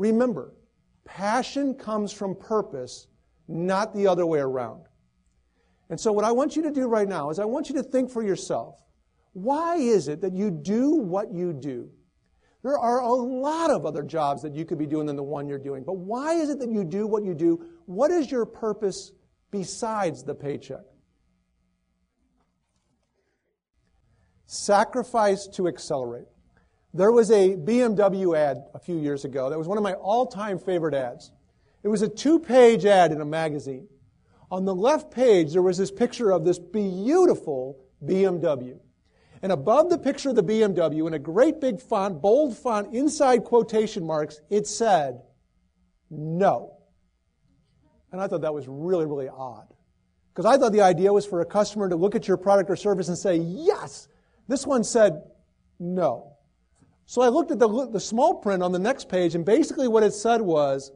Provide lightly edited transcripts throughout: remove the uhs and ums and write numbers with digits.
Remember, passion comes from purpose, not the other way around. And so what I want you to do right now is I want you to think for yourself, why is it that you do what you do? There are a lot of other jobs that you could be doing than the one you're doing, but why is it that you do what you do? What is your purpose besides the paycheck? Sacrifice to accelerate. There was a BMW ad a few years ago that was one of my all-time favorite ads. It was a 2-page ad in a magazine. On the left page, there was this picture of this beautiful BMW. And above the picture of the BMW, in a great big font, bold font, inside quotation marks, it said, "No." And I thought that was really, really odd. Because I thought the idea was for a customer to look at your product or service and say, "Yes." This one said, "No." So I looked at the small print on the next page, and basically what it said was,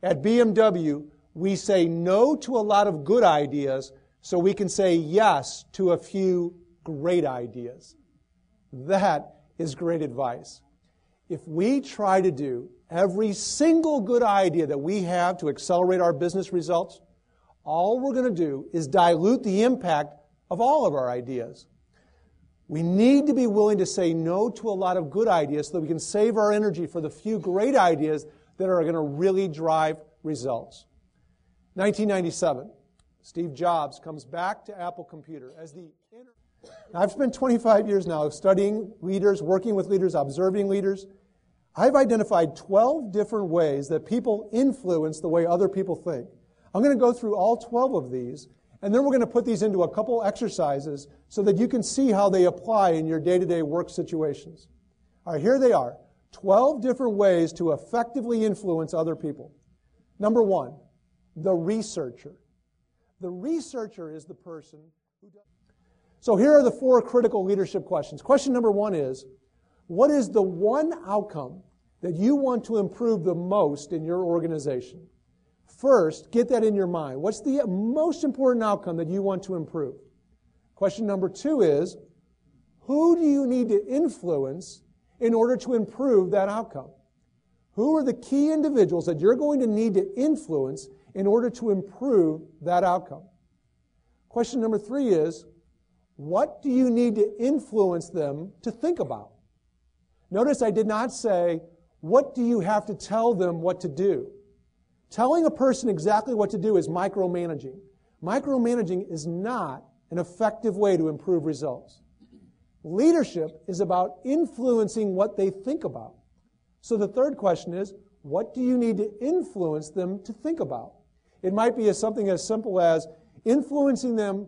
at BMW, we say no to a lot of good ideas so we can say yes to a few great ideas. That is great advice. If we try to do every single good idea that we have to accelerate our business results, all we're going to do is dilute the impact of all of our ideas. We need to be willing to say no to a lot of good ideas so that we can save our energy for the few great ideas that are going to really drive results. 1997, Steve Jobs comes back to Apple Computer as the I've spent 25 years now studying leaders, working with leaders, observing leaders. I've identified 12 different ways that people influence the way other people think. I'm going to go through all 12 of these, and then we're going to put these into a couple exercises so that you can see how they apply in your day-to-day work situations. All right, here they are. 12 different ways to effectively influence other people. Number 1, the researcher. The researcher is the person who does. So here are the 4 critical leadership questions. Question number 1 is, what is the one outcome that you want to improve the most in your organization? First, get that in your mind. What's the most important outcome that you want to improve? Question number 2 is, who do you need to influence in order to improve that outcome? Who are the key individuals that you're going to need to influence in order to improve that outcome? Question number 3 is, what do you need to influence them to think about? Notice I did not say, what do you have to tell them what to do? Telling a person exactly what to do is micromanaging. Micromanaging is not an effective way to improve results. Leadership is about influencing what they think about. So the third question is, what do you need to influence them to think about? It might be something as simple as influencing them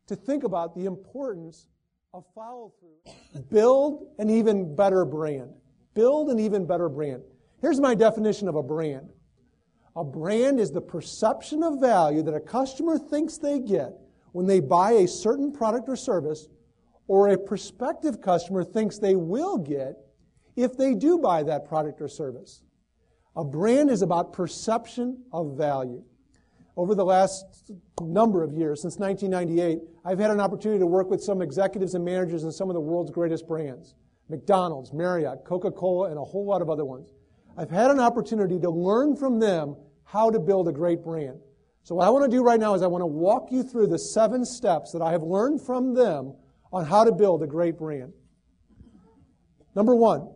to think about the importance of follow-through. Build an even better brand. Build an even better brand. Here's my definition of a brand. A brand is the perception of value that a customer thinks they get when they buy a certain product or service, or a prospective customer thinks they will get if they do buy that product or service. A brand is about perception of value. Over the last number of years, since 1998, I've had an opportunity to work with some executives and managers in some of the world's greatest brands. McDonald's, Marriott, Coca-Cola, and a whole lot of other ones. I've had an opportunity to learn from them how to build a great brand. So what I want to do right now is I want to walk you through the 7 steps that I have learned from them on how to build a great brand. Number 1,